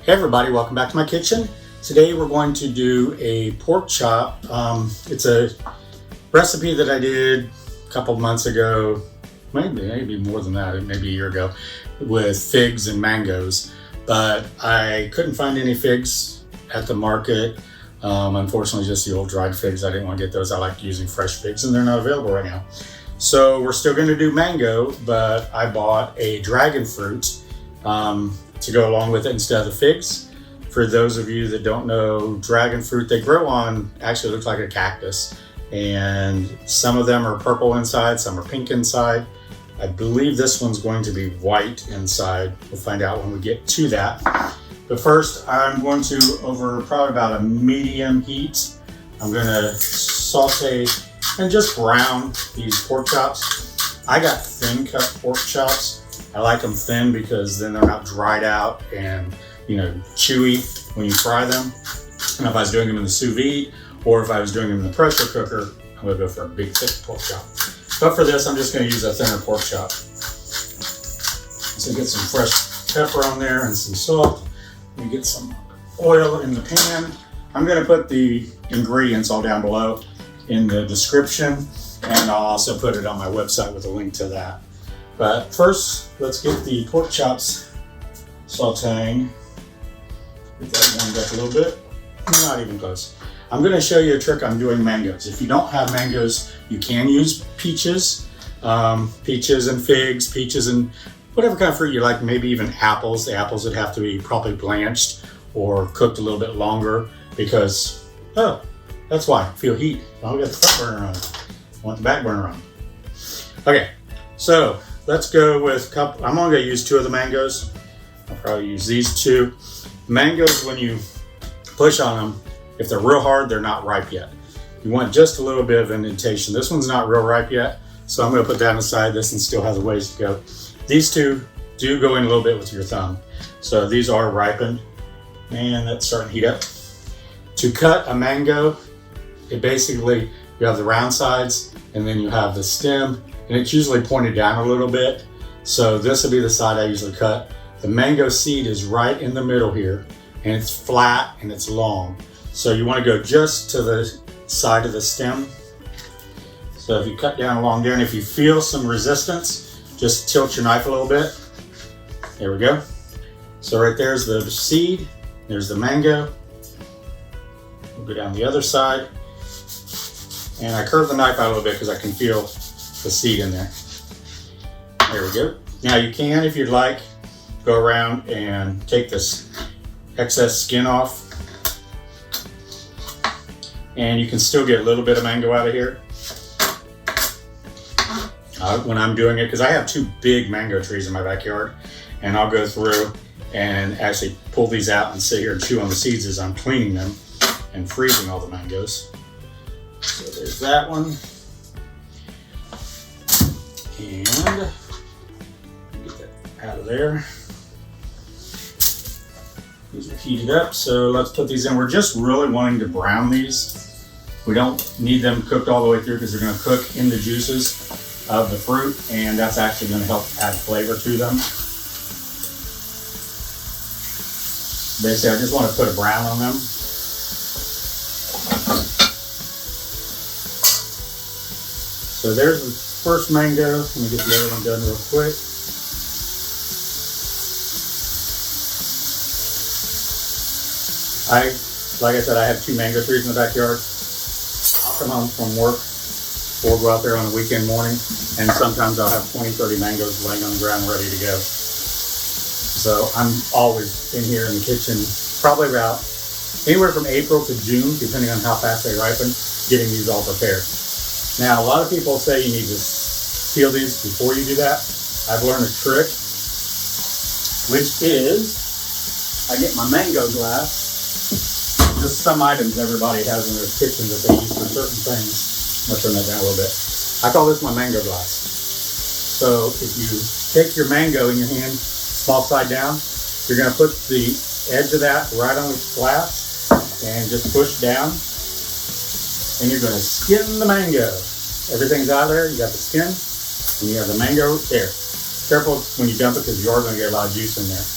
Hey everybody, welcome back to my kitchen. Today we're going to do a pork chop. It's a recipe that I did a couple of months ago, maybe more than that, maybe a year ago, with figs and mangoes. But I couldn't find any figs at the market. Unfortunately, just the old dried figs. I didn't want to get those. I like using fresh figs and they're not available right now. So we're still going to do mango, but I bought a dragon fruit to go along with it instead of the figs. For those of you that don't know, dragon fruit, they grow on, actually looks like a cactus. And some of them are purple inside, some are pink inside. I believe this one's going to be white inside. We'll find out when we get to that. But first, I'm going to, over probably about a medium heat, I'm gonna saute and just brown these pork chops. I got thin cut pork chops. I like them thin because then they're not dried out and chewy when you fry them. And if I was doing them in the sous vide or if I was doing them in the pressure cooker, I'm gonna go for a big thick pork chop. But for this, I'm just gonna use a thinner pork chop. So get some fresh pepper on there and some salt. Let me get some oil in the pan. I'm gonna put the ingredients all down below in the description, and I'll also put it on my website with a link to that. But first, let's get the pork chops sauteing. Get that warmed up a little bit. Not even close. I'm going to show you a trick on doing mangoes. If you don't have mangoes, you can use peaches. Peaches and figs, peaches and whatever kind of fruit you like, maybe even apples. The apples would have to be probably blanched or cooked a little bit longer because, that's why. Feel heat. I don't get the front burner on. I want the back burner on. Okay, so let's go with a couple. I'm only going to use 2 of the mangoes. I'll probably use these 2. Mangoes, when you push on them, if they're real hard, they're not ripe yet. You want just a little bit of indentation. This one's not real ripe yet, so I'm going to put that aside. This one still has a ways to go. These 2 do go in a little bit with your thumb. So these are ripened, and that's starting to heat up. To cut a mango, it basically, you have the round sides, and then you have the stem, and it's usually pointed down a little bit. So this will be the side I usually cut. The mango seed is right in the middle here, and it's flat and it's long. So you want to go just to the side of the stem. So if you cut down along there, and if you feel some resistance, just tilt your knife a little bit. There we go. So right there's the seed, there's the mango. We'll go down the other side. And I curve the knife out a little bit because I can feel the seed in there. There we go. Now you can, if you'd like, go around and take this excess skin off. And you can still get a little bit of mango out of here. When I'm doing it, because I have 2 big mango trees in my backyard, and I'll go through and actually pull these out and sit here and chew on the seeds as I'm cleaning them and freezing all the mangoes. So there's that one. And get that out of there. These are heated up, so let's put these in. We're just really wanting to brown these. We don't need them cooked all the way through because they're going to cook in the juices of the fruit, and that's actually going to help add flavor to them. Basically, I just want to put a brown on them. So there's the first mango. Let me get the other one done real quick. Like I said, I have 2 mango trees in the backyard. I'll come home from work or go out there on a weekend morning, and sometimes I'll have 20, 30 mangoes laying on the ground ready to go. So I'm always in here in the kitchen, probably about anywhere from April to June, depending on how fast they ripen, getting these all prepared. Now, a lot of people say you need to peel these before you do that. I've learned a trick, which is I get my mango glass. Just some items everybody has in their kitchen that they use for certain things. I'm gonna turn that down a little bit. I call this my mango glass. So if you take your mango in your hand, small side down, you're gonna put the edge of that right on the glass and just push down. And you're gonna skin the mango. Everything's out of there, you got the skin, and you have the mango there. Careful when you dump it because you are gonna get a lot of juice in there.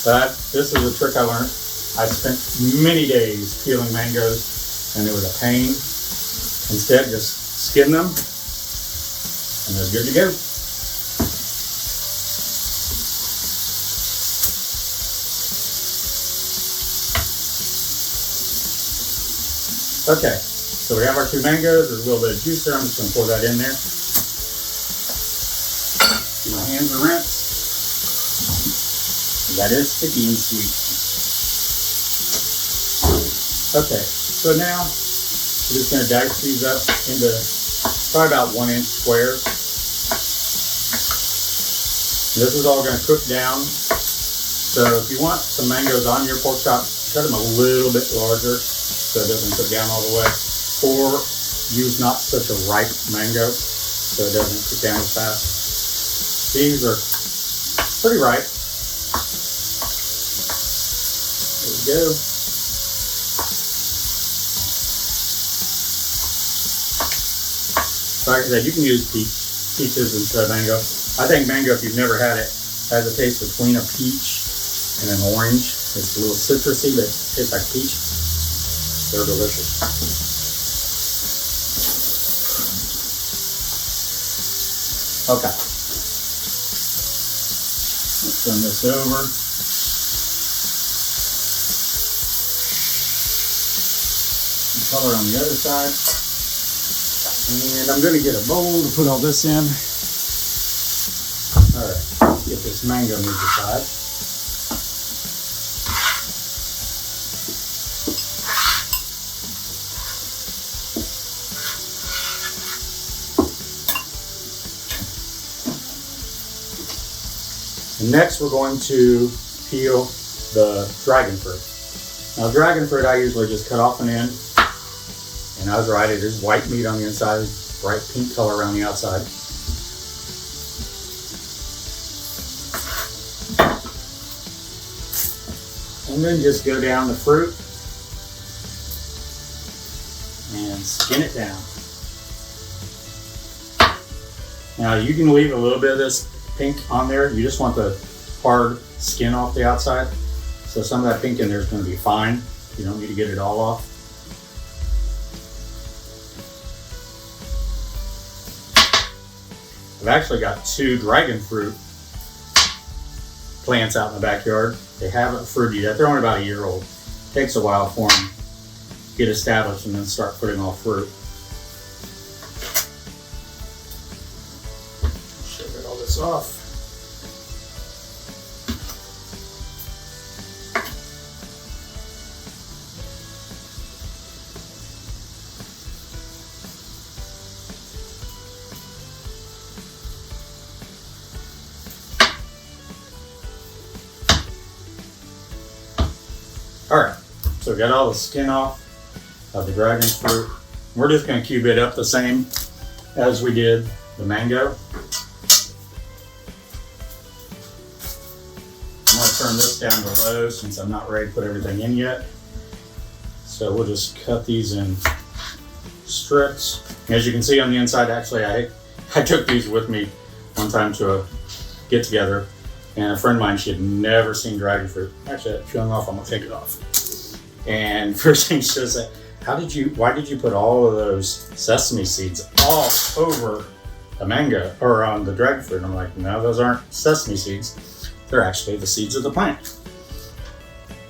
But this is a trick I learned. I spent many days peeling mangoes and it was a pain. Instead, just skin them and they're good to go. Okay, so we have our 2 mangoes. There's a little bit of juice there. I'm just going to pour that in there. My hands are rinsed. That is sticky and sweet. Okay, so now we're just going to dice these up into probably about 1-inch squares. This is all going to cook down. So if you want some mangoes on your pork chop, cut them a little bit larger so it doesn't cook down all the way. Or use not such a ripe mango so it doesn't cook down as fast. These are pretty ripe. There we go. Like I said, you can use peaches instead of mango. I think mango, if you've never had it, has a taste between a peach and an orange. It's a little citrusy, but it tastes like peach. They're delicious. Okay. Let's turn this over. Color on the other side. And I'm going to get a bowl to put all this in. All right, let's get this mango moved aside. And next we're going to peel the dragon fruit. Now dragon fruit I usually just cut off an end. And I was right, it is white meat on the inside, bright pink color around the outside. And then just go down the fruit and skin it down. Now you can leave a little bit of this pink on there. You just want the hard skin off the outside. So some of that pink in there is going to be fine. You don't need to get it all off. I've actually got 2 dragon fruit plants out in the backyard. They haven't fruited yet. They're only about a year old. It takes a while for them to get established and then start putting off fruit. Should get all this off. Alright, so we got all the skin off of the dragon fruit. We're just going to cube it up the same as we did the mango. I'm going to turn this down to low since I'm not ready to put everything in yet. So we'll just cut these in strips. As you can see on the inside, actually I took these with me one time to a get together. And a friend of mine, she had never seen dragon fruit. Actually, it's showing off, I'm gonna take it off. And first thing she said, why did you put all of those sesame seeds all over the mango, or on the dragon fruit? And I'm like, no, those aren't sesame seeds. They're actually the seeds of the plant.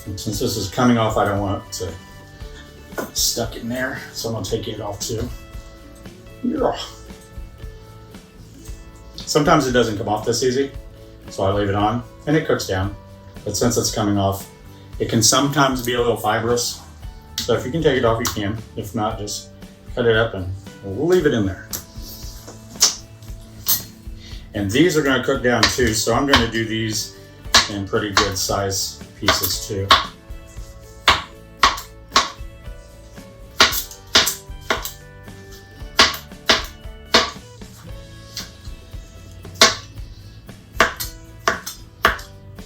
And since this is coming off, I don't want it to get stuck in there. So I'm gonna take it off too. Yeah. Sometimes it doesn't come off this easy. So I leave it on and it cooks down. But since it's coming off, it can sometimes be a little fibrous. So if you can take it off, you can. If not, just cut it up and leave it in there. And these are going to cook down too. So I'm going to do these in pretty good size pieces too.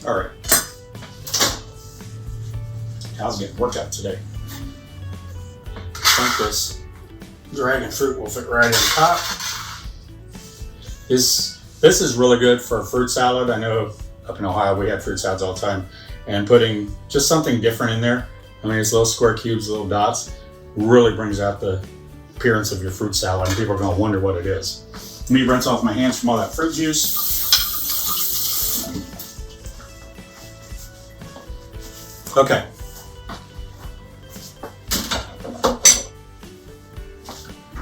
All right, how's getting worked out today? I think this dragon fruit will fit right in top. This is really good for a fruit salad. I know up in Ohio we have fruit salads all the time, and putting just something different in there. I mean, it's little square cubes, little dots, really brings out the appearance of your fruit salad, and people are going to wonder what it is. Let me rinse off my hands from all that fruit juice. Okay.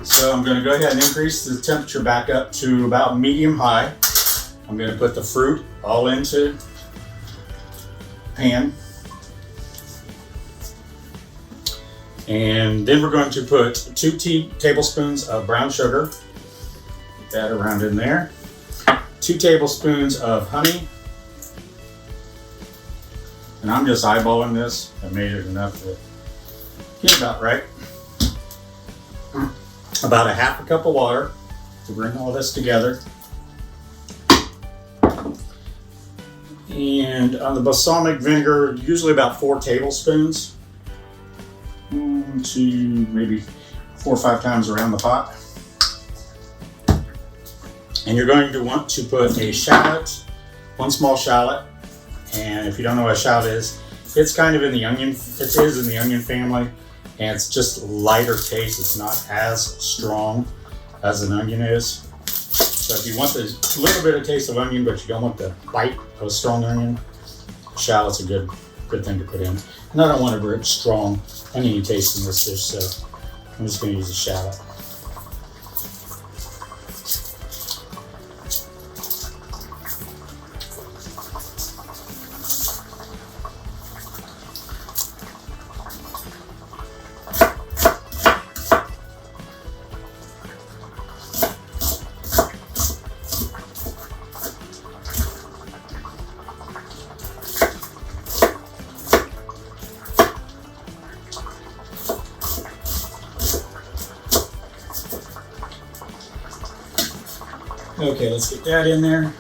So I'm going to go ahead and increase the temperature back up to about medium high. I'm going to put the fruit all into the pan. And then we're going to put 2 tablespoons of brown sugar. Put that around in there. 2 tablespoons of honey. And I'm just eyeballing this. I made it enough to get about right. About a half a cup of water to bring all this together. And on the balsamic vinegar, usually about 4 tablespoons. 1, 2, maybe 4 or 5 times around the pot. And you're going to want to put a shallot, 1 small shallot. And if you don't know what a shallot is, it's kind of in the onion, it is in the onion family. And it's just lighter taste. It's not as strong as an onion is. So if you want a little bit of taste of onion, but you don't want the bite of a strong onion, shallot's a good thing to put in. And I don't want a very strong oniony taste in this dish, so I'm just going to use a shallot. Okay, let's get that in there.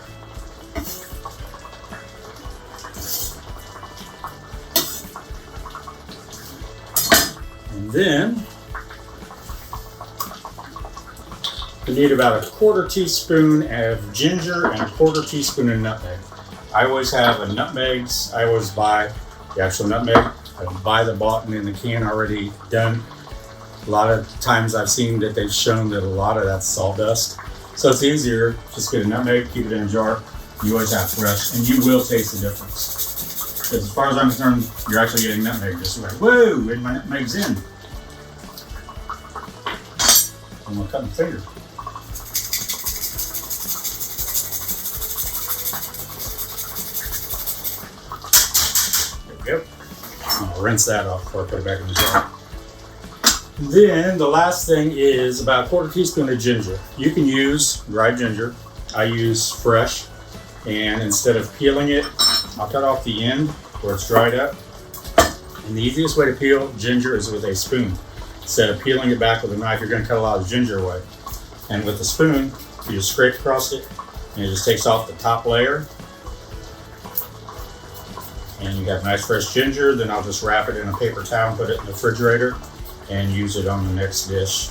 And then we need about a 1/4 teaspoon of ginger and a 1/4 teaspoon of nutmeg. I always have a nutmegs. I always buy the actual nutmeg. I buy the bought in the can already done. A lot of times I've seen that they've shown that a lot of that's sawdust. So it's easier, just get a nutmeg, keep it in a jar. You always have fresh, and you will taste the difference. Because as far as I'm concerned, you're actually getting nutmeg just like, whoa, and my nutmeg's in. I'm gonna cut my finger. There we go. I'll rinse that off before I put it back in the jar. Then the last thing is about a 1/4 teaspoon of ginger. You can use dried ginger. I use fresh, and instead of peeling it, I'll cut off the end where it's dried up. And the easiest way to peel ginger is with a spoon. Instead of peeling it back with a knife, you're going to cut a lot of ginger away. And with a spoon, you just scrape across it, and it just takes off the top layer. And you have nice fresh ginger. Then I'll just wrap it in a paper towel and put it in the refrigerator and use it on the next dish.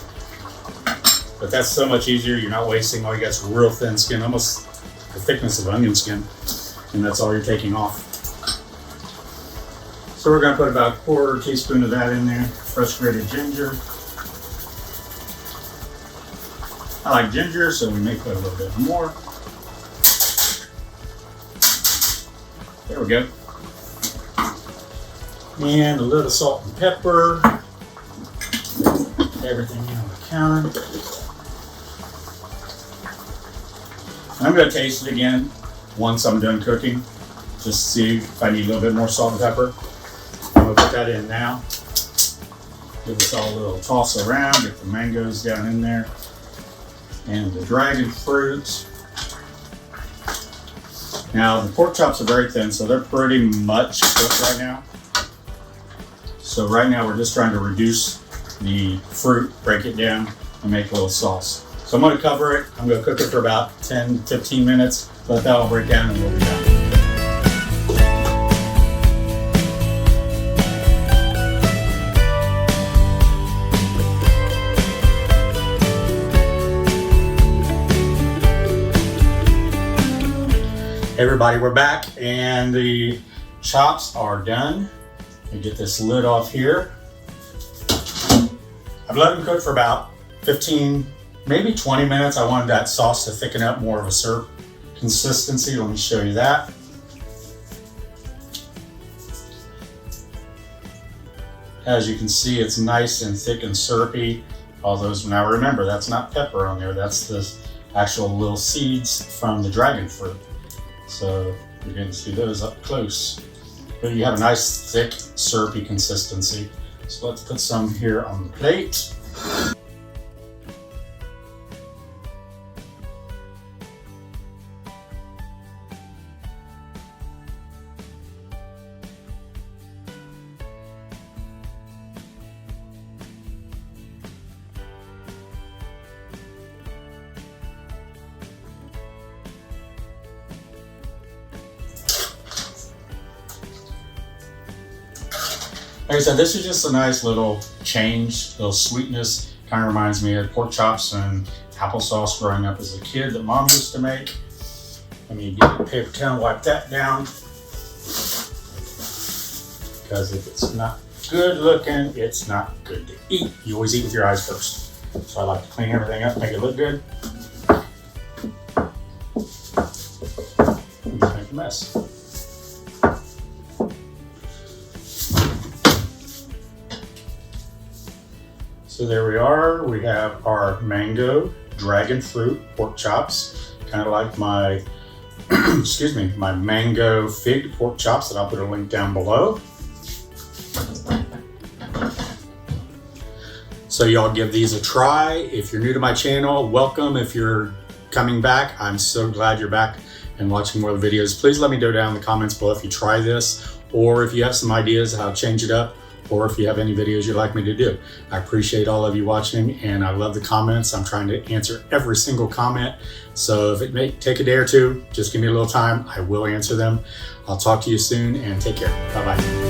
But that's so much easier. You're not wasting all. You got real thin skin, almost the thickness of onion skin, and that's all you're taking off. So we're going to put about a 1/4 teaspoon of that in there, fresh grated ginger. I like ginger, so we may put a little bit more. There we go. And a little salt and pepper. Everything on the counter. I'm going to taste it again once I'm done cooking, just to see if I need a little bit more salt and pepper. I'm going to put that in now. Give this all a little toss around, get the mangoes down in there, and the dragon fruit. Now the pork chops are very thin, so they're pretty much cooked right now. So right now we're just trying to reduce the fruit, break it down, and make a little sauce. So I'm going to cover it. I'm going to cook it for about 10-15 minutes. Let that all break down and we'll be done. Hey everybody, we're back, and the chops are done. Let me get this lid off here. I've let them cook for about 15, maybe 20 minutes. I wanted that sauce to thicken up, more of a syrup consistency. Let me show you that. As you can see, it's nice and thick and syrupy. All those, now remember, that's not pepper on there. That's the actual little seeds from the dragon fruit. So you're going to see those up close. But you have a nice, thick, syrupy consistency. So let's put some here on the plate. Like I said, this is just a nice little change, little sweetness. Kind of reminds me of pork chops and applesauce growing up as a kid that Mom used to make. Let me get a paper towel and wipe that down. Because if it's not good looking, it's not good to eat. You always eat with your eyes first. So I like to clean everything up, make it look good. And just make a mess. So there we are. We have our mango dragon fruit pork chops, kind of like my, excuse me, my mango fig pork chops that I'll put a link down below. So y'all give these a try. If you're new to my channel, welcome. If you're coming back, I'm so glad you're back and watching more of the videos. Please let me know down in the comments below if you try this, or if you have some ideas how to change it up, or if you have any videos you'd like me to do. I appreciate all of you watching, and I love the comments. I'm trying to answer every single comment. So if it may take a day or two, just give me a little time. I will answer them. I'll talk to you soon, and take care. Bye-bye.